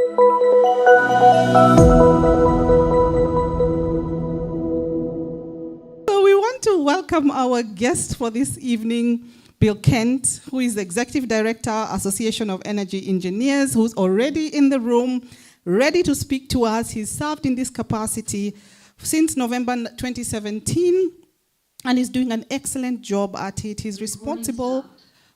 So we want to welcome our guest for this evening, Bill Kent, who is the Executive Director, Association of Energy Engineers, who's already in the room, ready to speak to us. He's served in this capacity since November 2017, and is doing an excellent job at it. He's responsible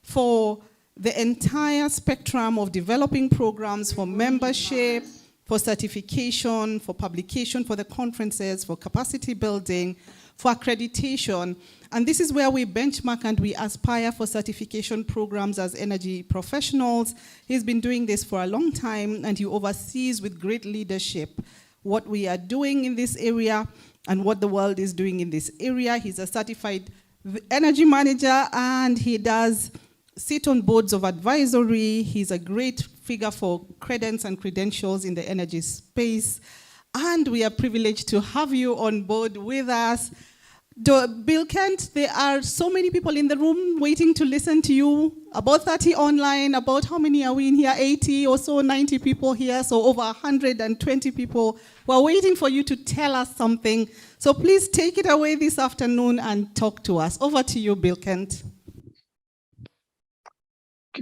for the entire spectrum of developing programs for membership, for certification, for publication, for the conferences, for capacity building, for accreditation. And this is where we benchmark and we aspire for certification programs as energy professionals. He's been doing this for a long time, and he oversees with great leadership what we are doing in this area and what the world is doing in this area. He's a certified energy manager, and he does sit on boards of advisory. He's a great figure for credence and credentials in the energy space. And we are privileged to have you on board with us. Bill Kent, there are so many people in the room waiting to listen to you, about 30 online, about how many are we in here, 80 or so, 90 people here, so over 120 people. We're waiting for you to tell us something. So please take it away this afternoon and talk to us. Over to you, Bill Kent.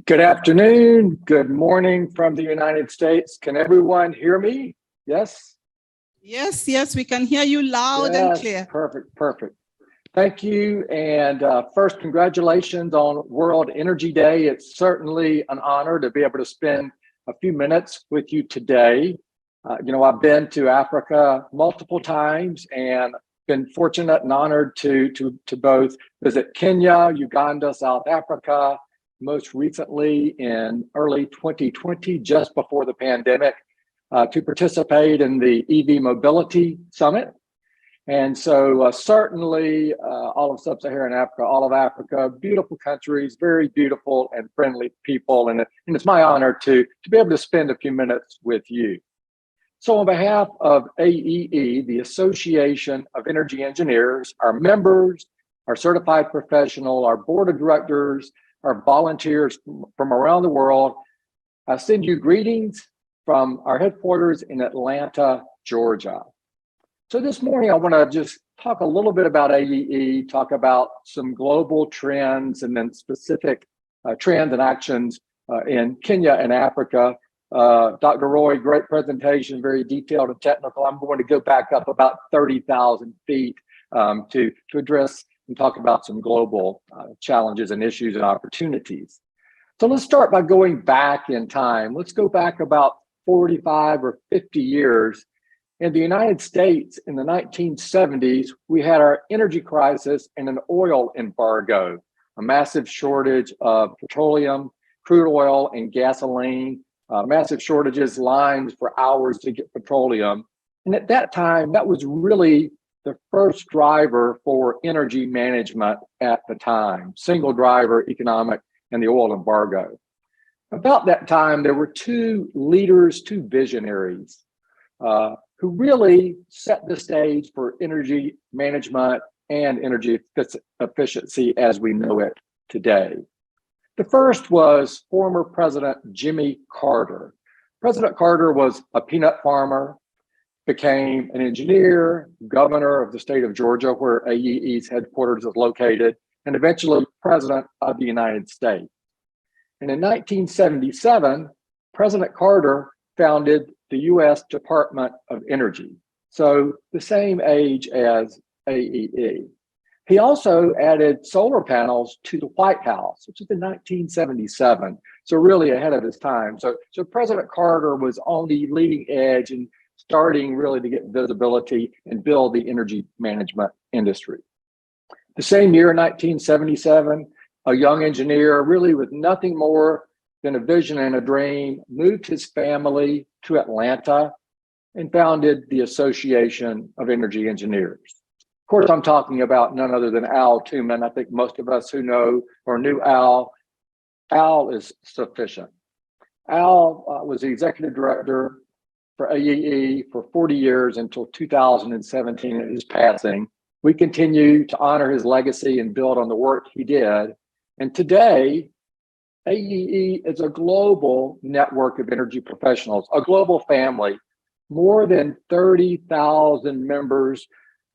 Good afternoon, good morning from the United States. Can everyone hear me? Yes? Yes, we can hear you loud and clear. Perfect. Thank you, and first, congratulations on World Energy Day. It's certainly an honor to be able to spend a few minutes with you today. I've been to Africa multiple times and been fortunate and honored to both visit Kenya, Uganda, South Africa, most recently in early 2020, just before the pandemic, to participate in the EV Mobility Summit. And so certainly all of Sub-Saharan Africa, all of Africa, beautiful countries, very beautiful and friendly people. And it's my honor to be able to spend a few minutes with you. So on behalf of AEE, the Association of Energy Engineers, our members, our certified professional, our board of directors, our volunteers from around the world, I send you greetings from our headquarters in Atlanta, Georgia. So this morning, I want to just talk a little bit about AEE, talk about some global trends and then specific trends and actions in Kenya and Africa. Dr. Roy, great presentation, very detailed and technical. I'm going to go back up about 30,000 feet to address and talk about some global challenges and issues and opportunities. So let's start by going back in time. Let's go back about 45 or 50 years. In the United States, in the 1970s, we had our energy crisis and an oil embargo, a massive shortage of petroleum, crude oil, and gasoline, massive shortages, lines for hours to get petroleum. And at that time, that was really the first driver for energy management at the time, single driver economic and the oil embargo. About that time, there were two leaders, two visionaries, who really set the stage for energy management and energy efficiency as we know it today. The first was former President Jimmy Carter. President Carter was a peanut farmer, became an engineer, governor of the state of Georgia, where AEE's headquarters is located, and eventually president of the United States. And in 1977, President Carter founded the U.S. Department of Energy, so the same age as AEE. He also added solar panels to the White House, which is in 1977, so really ahead of his time. So President Carter was on the leading edge and starting really to get visibility and build the energy management industry. The same year, 1977, a young engineer, really with nothing more than a vision and a dream, moved his family to Atlanta and founded the Association of Energy Engineers. Of course, I'm talking about none other than Al Tooman. I think most of us who know or knew Al is sufficient. Al was the executive director for AEE for 40 years until 2017 at his passing. We continue to honor his legacy and build on the work he did. And today, AEE is a global network of energy professionals, a global family, more than 30,000 members,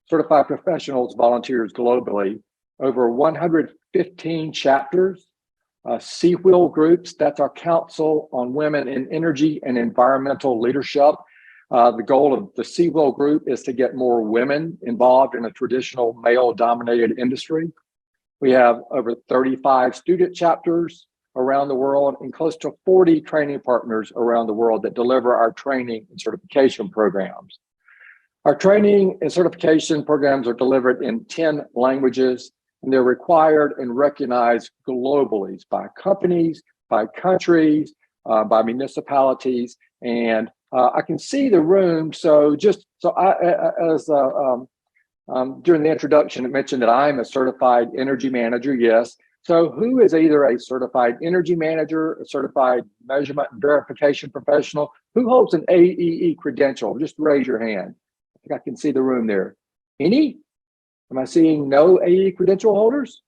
certified professionals, volunteers globally, over 115 chapters, C-Wheel groups, that's our Council on Women in Energy and Environmental Leadership. The goal of the C-Wheel group is to get more women involved in a traditional male-dominated industry. We have over 35 student chapters around the world and close to 40 training partners around the world that deliver our training and certification programs. Our training and certification programs are delivered in 10 languages, and they're required and recognized globally by companies, by countries, by municipalities, and I can see the room. So during the introduction, it mentioned that I'm a certified energy manager. Yes. So who is either a certified energy manager, a certified measurement and verification professional? Who holds an AEE credential? Just raise your hand. I think I can see the room there. Any? Am I seeing no AEE credential holders?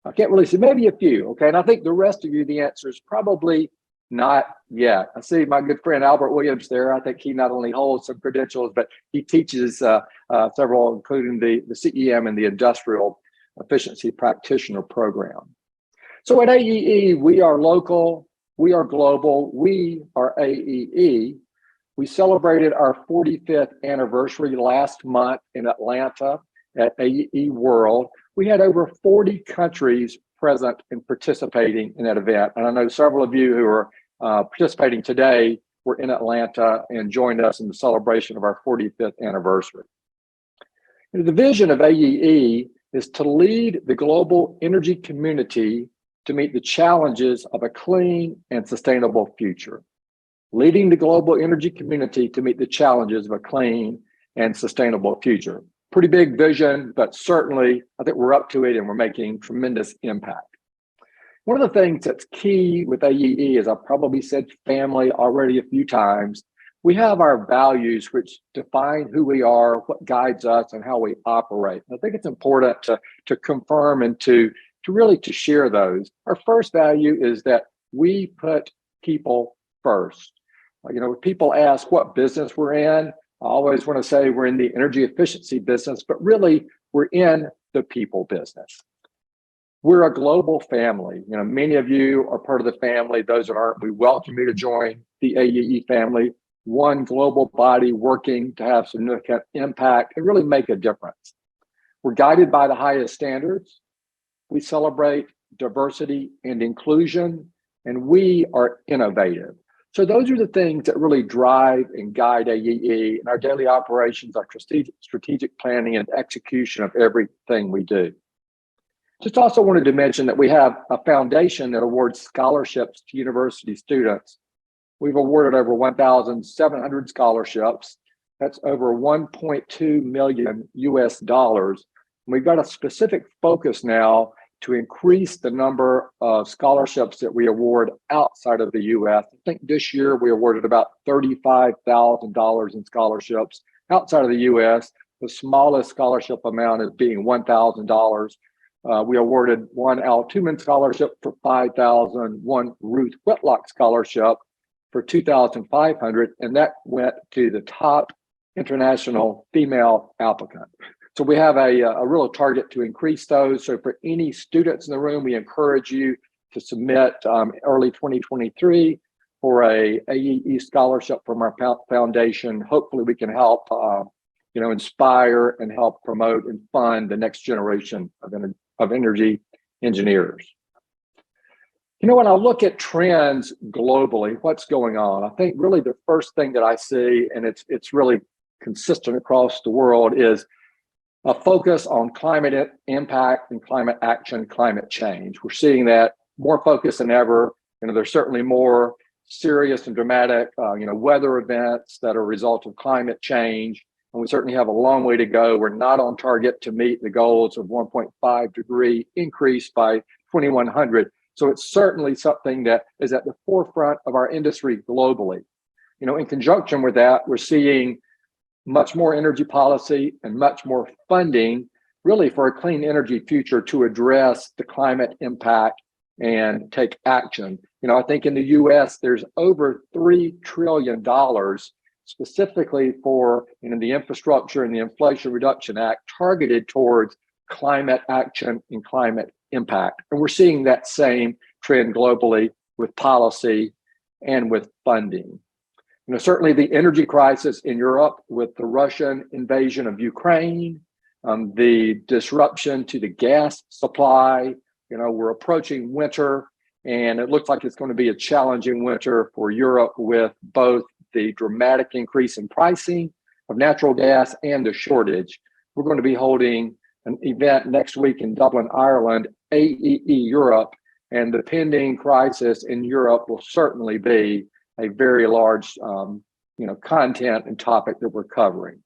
I can't really see, maybe a few, okay? And I think the rest of you, the answer is probably not yet. I see my good friend Albert Williams there. I think he not only holds some credentials, but he teaches several, including the CEM and the Industrial Efficiency Practitioner Program. So at AEE, we are local, we are global, we are AEE. We celebrated our 45th anniversary last month in Atlanta at AEE World. We had over 40 countries present and participating in that event. And I know several of you who are participating today were in Atlanta and joined us in the celebration of our 45th anniversary. And the vision of AEE is to lead the global energy community to meet the challenges of a clean and sustainable future. Leading the global energy community to meet the challenges of a clean and sustainable future. Pretty big vision, but certainly I think we're up to it and we're making tremendous impact. One of the things that's key with AEE is I've probably said family already a few times. We have our values which define who we are, what guides us, and how we operate. And I think it's important to confirm and to really share those. Our first value is that we put people first. You know, when people ask what business we're in, I always want to say we're in the energy efficiency business, but really we're in the people business. We're a global family. You know, many of you are part of the family. Those that aren't, we welcome you to join the AEE family. One global body working to have significant impact and really make a difference. We're guided by the highest standards. We celebrate diversity and inclusion, and we are innovative. So those are the things that really drive and guide AEE in our daily operations, our strategic planning and execution of everything we do. Just also wanted to mention that we have a foundation that awards scholarships to university students. We've awarded over 1,700 scholarships. That's over 1.2 million US dollars. And we've got a specific focus now to increase the number of scholarships that we award outside of the US. I think this year we awarded about $35,000 in scholarships outside of the US. The smallest scholarship amount is being $1,000. We awarded one Al Tuman scholarship for $5,000, one Ruth Whitlock scholarship for $2,500, and that went to the top international female applicant. So we have a real target to increase those. So for any students in the room, we encourage you to submit early 2023 for a AEE scholarship from our foundation. Hopefully we can help inspire and help promote and fund the next generation of energy engineers. You know, when I look at trends globally, what's going on, I think really the first thing that I see, and it's really consistent across the world, is a focus on climate impact and climate action, climate change. We're seeing that more focus than ever. You know, there's certainly more serious and dramatic, weather events that are a result of climate change. And we certainly have a long way to go. We're not on target to meet the goals of 1.5 degree increase by 2100. So it's certainly something that is at the forefront of our industry globally. You know, in conjunction with that, we're seeing much more energy policy and much more funding really for a clean energy future to address the climate impact and take action. I think in the US, there's over $3 trillion specifically for the Infrastructure and the Inflation Reduction Act targeted towards climate action and climate impact. And we're seeing that same trend globally with policy and with funding. Certainly the energy crisis in Europe with the Russian invasion of Ukraine, the disruption to the gas supply. We're approaching winter, and it looks like it's going to be a challenging winter for Europe with both the dramatic increase in pricing of natural gas and the shortage. We're going to be holding an event next week in Dublin, Ireland, AEE Europe, and the pending crisis in Europe will certainly be a very large content and topic that we're covering.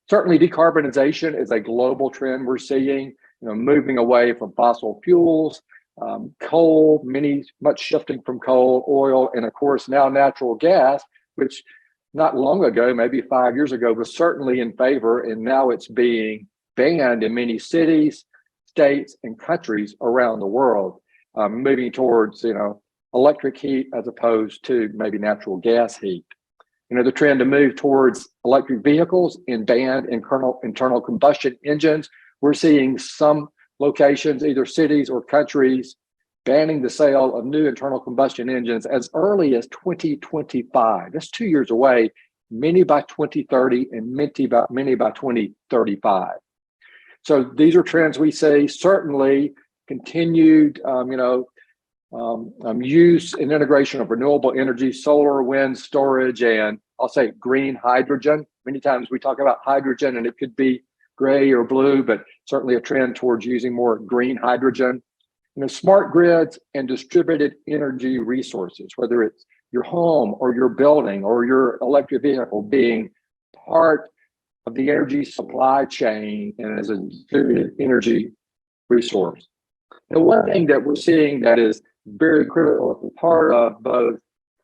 Certainly decarbonization is a global trend we're seeing, moving away from fossil fuels, coal, much shifting from coal, oil, and of course now natural gas, which not long ago, maybe 5 years ago, was certainly in favor, and now it's being banned in many cities, states, and countries around the world, moving towards electric heat as opposed to maybe natural gas heat. The trend to move towards electric vehicles and ban internal combustion engines. We're seeing some locations, either cities or countries, banning the sale of new internal combustion engines as early as 2025. That's 2 years away, many by 2030 and many by 2035. So these are trends we see. Certainly continued use and integration of renewable energy, solar, wind, storage, and I'll say green hydrogen. Many times we talk about hydrogen and it could be gray or blue, but certainly a trend towards using more green hydrogen. Smart grids and distributed energy resources, whether it's your home or your building or your electric vehicle being part of the energy supply chain and as a distributed energy resource. And one thing that we're seeing that is very critical as a part of both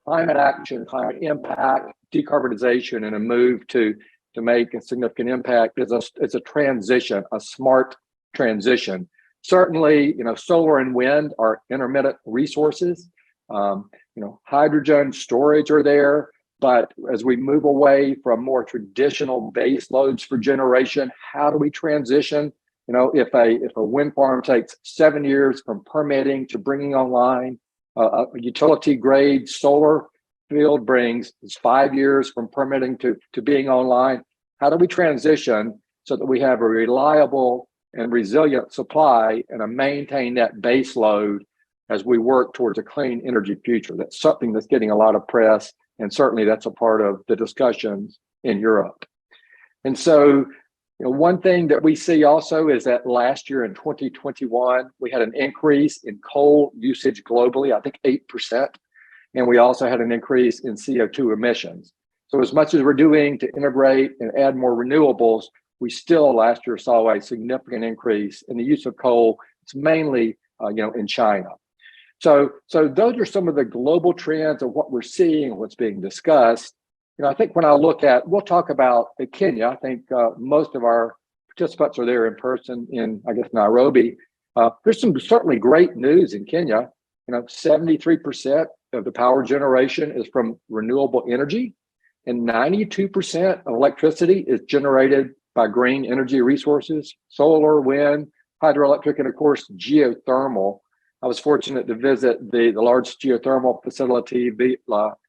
climate action, climate impact, decarbonization, and a move to make a significant impact is a transition, a smart transition. Certainly, solar and wind are intermittent resources. Hydrogen storage are there, but as we move away from more traditional base loads for generation, how do we transition? If a wind farm takes 7 years from permitting to bringing online, a utility grade solar field brings 5 years from permitting to being online. How do we transition so that we have a reliable and resilient supply and maintain that base load as we work towards a clean energy future? That's something that's getting a lot of press, and certainly that's a part of the discussions in Europe. And so, one thing that we see also is that last year in 2021, we had an increase in coal usage globally, I think 8%. And we also had an increase in CO2 emissions. So as much as we're doing to integrate and add more renewables, we still last year saw a significant increase in the use of coal. It's mainly, in China. So those are some of the global trends of what we're seeing, what's being discussed. I think when I look at, we'll talk about Kenya. I think most of our participants are there in person in, Nairobi. There's some certainly great news in Kenya. 73% of the power generation is from renewable energy, and 92% of electricity is generated by green energy resources, solar, wind, hydroelectric, and of course, geothermal. I was fortunate to visit the large geothermal facility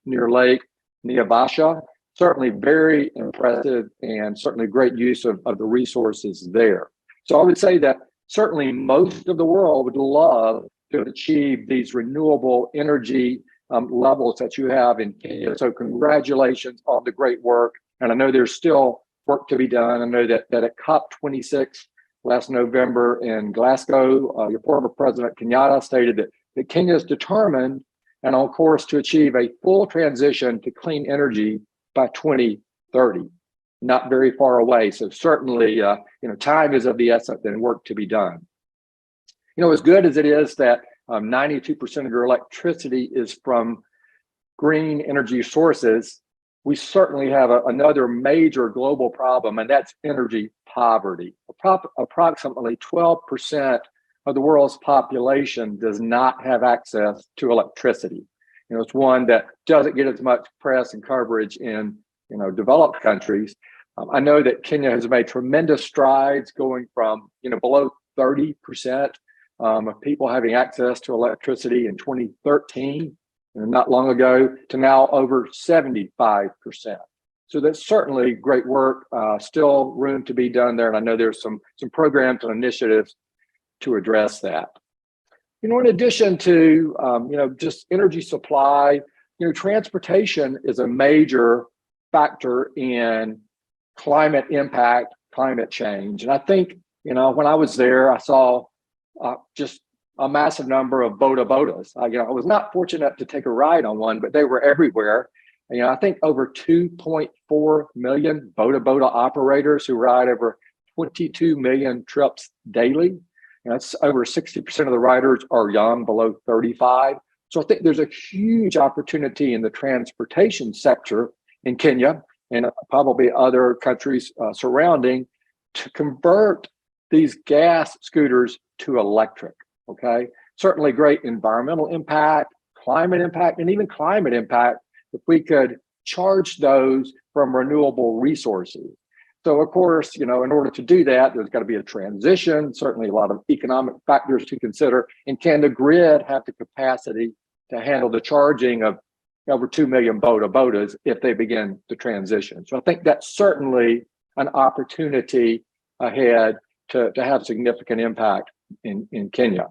near Lake Naivasha. Certainly very impressive and certainly great use of the resources there. So I would say that certainly most of the world would love to achieve these renewable energy levels that you have in Kenya. So congratulations on the great work. And I know there's still work to be done. I know that at COP26 last November in Glasgow, your former President Kenyatta stated that Kenya is determined and on course to achieve a full transition to clean energy by 2030, not very far away. So certainly, time is of the essence and work to be done. As good as it is that 92% of your electricity is from green energy sources, we certainly have another major global problem, and that's energy poverty. Approximately 12% of the world's population does not have access to electricity. It's one that doesn't get as much press and coverage in developed countries. I know that Kenya has made tremendous strides going from below 30% of people having access to electricity in 2013, not long ago, to now over 75%. So that's certainly great work. Still room to be done there, and I know there's some programs and initiatives to address that. In addition to just energy supply, transportation is a major factor in climate impact, climate change. And I think, when I was there, I saw just a massive number of bodas. I was not fortunate to take a ride on one, but they were everywhere. I think over 2.4 million boda operators who ride over 22 million trips daily. That's over 60% of the riders are young, below 35. So I think there's a huge opportunity in the transportation sector in Kenya and probably other countries surrounding to convert these gas scooters to electric, okay? Certainly great environmental impact, climate impact, and even climate impact if we could charge those from renewable resources. So of course, in order to do that, there's got to be a transition, certainly a lot of economic factors to consider. And can the grid have the capacity to handle the charging of over 2 million bodas if they begin the transition? So I think that's certainly an opportunity ahead to have significant impact in Kenya.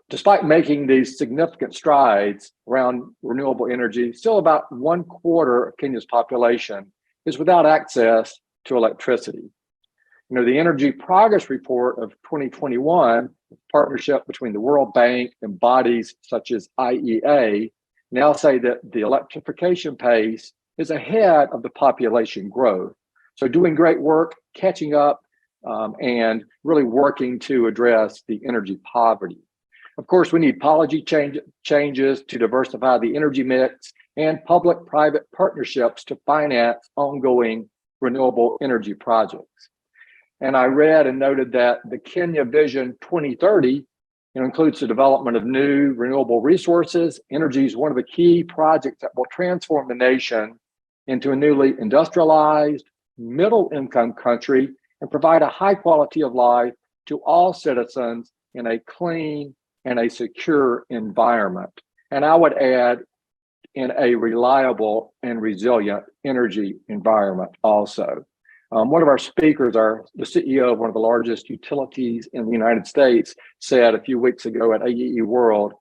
Despite making these significant strides around renewable energy, still about 1/4 of Kenya's population is without access to electricity. The Energy Progress Report of 2021, partnership between the World Bank and bodies such as IEA, now say that the electrification pace is ahead of the population growth. So doing great work, catching up, and really working to address the energy poverty. Of course, we need policy changes to diversify the energy mix and public-private partnerships to finance ongoing renewable energy projects. And I read and noted that the Kenya Vision 2030 includes the development of new renewable resources. Energy is one of the key projects that will transform the nation into a newly industrialized, middle-income country and provide a high quality of life to all citizens in a clean and a secure environment. And I would add, in a reliable and resilient energy environment also. One of our speakers, the CEO of one of the largest utilities in the United States, said a few weeks ago at AEE World,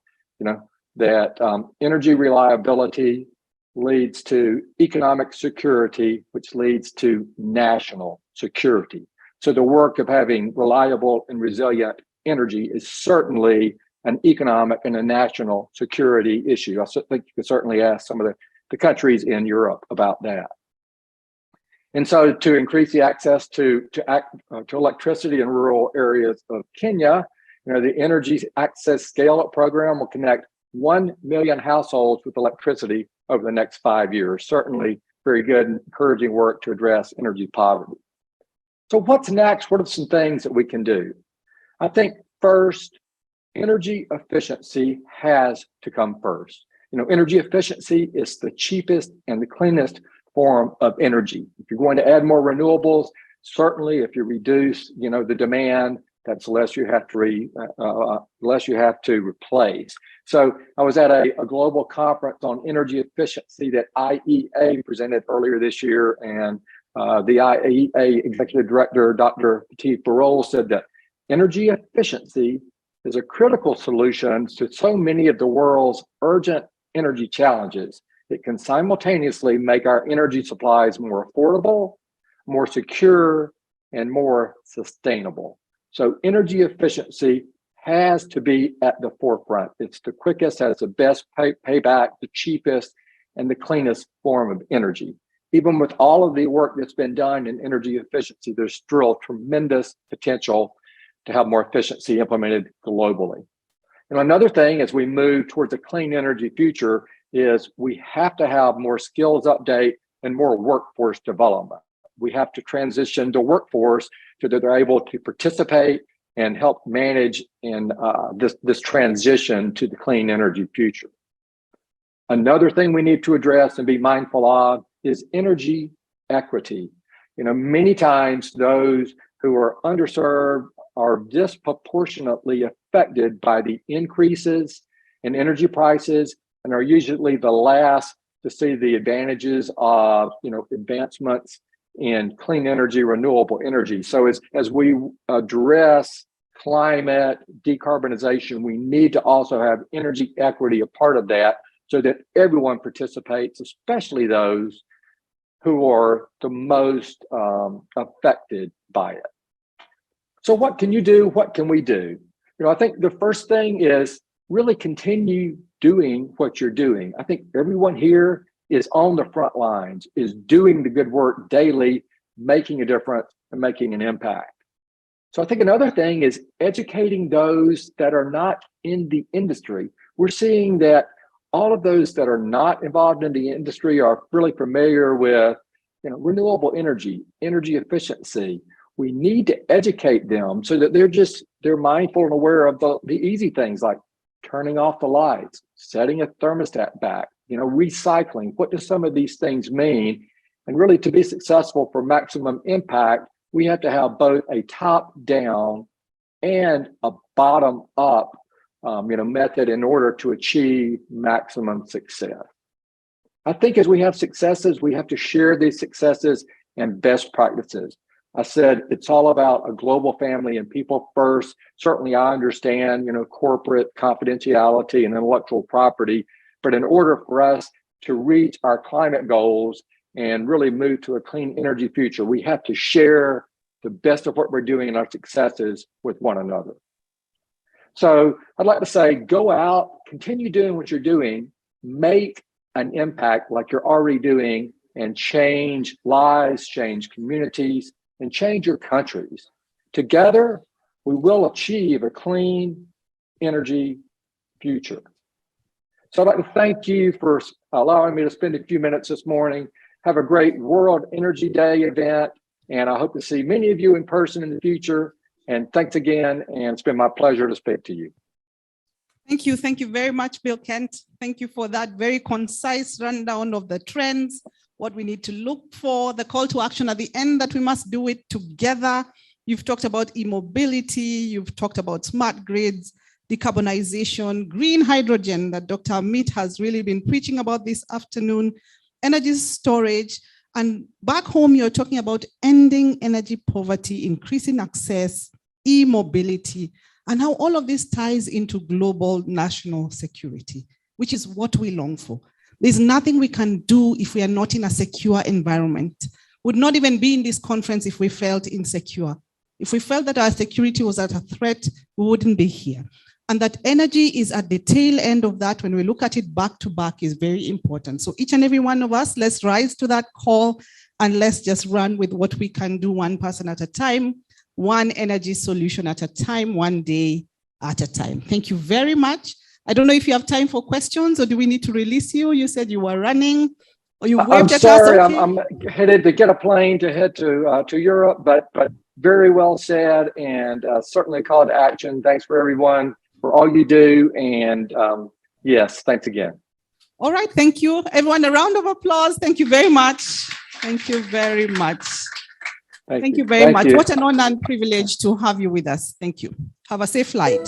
that energy reliability leads to economic security, which leads to national security. So the work of having reliable and resilient energy is certainly an economic and a national security issue. I think you could certainly ask some of the countries in Europe about that. And so to increase the access to electricity in rural areas of Kenya, the Energy Access Scale-Up Program will connect 1 million households with electricity over the next 5 years. Certainly very good and encouraging work to address energy poverty. So what's next? What are some things that we can do? I think first, energy efficiency has to come first. Energy efficiency is the cheapest and the cleanest form of energy. If you're going to add more renewables, certainly if you reduce, the demand, that's less you have to replace. So I was at a global conference on energy efficiency that IEA presented earlier this year, and the IEA Executive Director, Dr. Fatih Birol, said that energy efficiency is a critical solution to so many of the world's urgent energy challenges. It can simultaneously make our energy supplies more affordable, more secure, and more sustainable. So energy efficiency has to be at the forefront. It's the quickest, has the best payback, the cheapest, and the cleanest form of energy. Even with all of the work that's been done in energy efficiency, there's still tremendous potential to have more efficiency implemented globally. And another thing as we move towards a clean energy future is we have to have more skills update and more workforce development. We have to transition the workforce so that they're able to participate and help manage in this transition to the clean energy future. Another thing we need to address and be mindful of is energy equity. Many times those who are underserved are disproportionately affected by the increases in energy prices and are usually the last to see the advantages of advancements in clean energy, renewable energy. So as we address climate decarbonization, we need to also have energy equity a part of that so that everyone participates, especially those who are the most affected by it. So what can you do? What can we do? I think the first thing is really continue doing what you're doing. I think everyone here is on the front lines, is doing the good work daily, making a difference and making an impact. So I think another thing is educating those that are not in the industry. We're seeing that all of those that are not involved in the industry are really familiar with renewable energy, energy efficiency. We need to educate them so that they're mindful and aware of the easy things like turning off the lights, setting a thermostat back, recycling. What do some of these things mean? And really, to be successful for maximum impact, we have to have both a top-down and a bottom-up method in order to achieve maximum success. I think as we have successes, we have to share these successes and best practices. I said it's all about a global family and people first. Certainly, I understand, corporate confidentiality and intellectual property, but in order for us to reach our climate goals and really move to a clean energy future, we have to share the best of what we're doing and our successes with one another. So I'd like to say, go out, continue doing what you're doing, make an impact like you're already doing, and change lives, change communities, and change your countries. Together, we will achieve a clean energy future. So I'd like to thank you for allowing me to spend a few minutes this morning. Have a great World Energy Day event, and I hope to see many of you in person in the future. And thanks again, and it's been my pleasure to speak to you. Thank you. Thank you very much, Bill Kent. Thank you for that very concise rundown of the trends, what we need to look for, the call to action at the end that we must do it together. You've talked about e-mobility, you've talked about smart grids, decarbonization, green hydrogen that Dr. Amit has really been preaching about this afternoon, energy storage, and back home you're talking about ending energy poverty, increasing access, e-mobility, and how all of this ties into global national security, which is what we long for. There's nothing we can do if we are not in a secure environment. Would not even be in this conference if we felt insecure. If we felt that our security was at a threat, we wouldn't be here. And that energy is at the tail end of that. When we look at it back to back is very important. So each and every one of us, let's rise to that call and let's just run with what we can do, one person at a time, one energy solution at a time, one day at a time. Thank you very much. I don't know if you have time for questions or do we need to release you? You said you were running or you waved at us. I'm sorry, I'm headed to get a plane to head to Europe, but very well said, and certainly a call to action. Thanks for everyone for all you do, and yes, thanks again. All right, thank you. Everyone, a round of applause. Thank you very much. Thank you very much. Thank you very much. What an honor and privilege to have you with us. Thank you. Have a safe flight.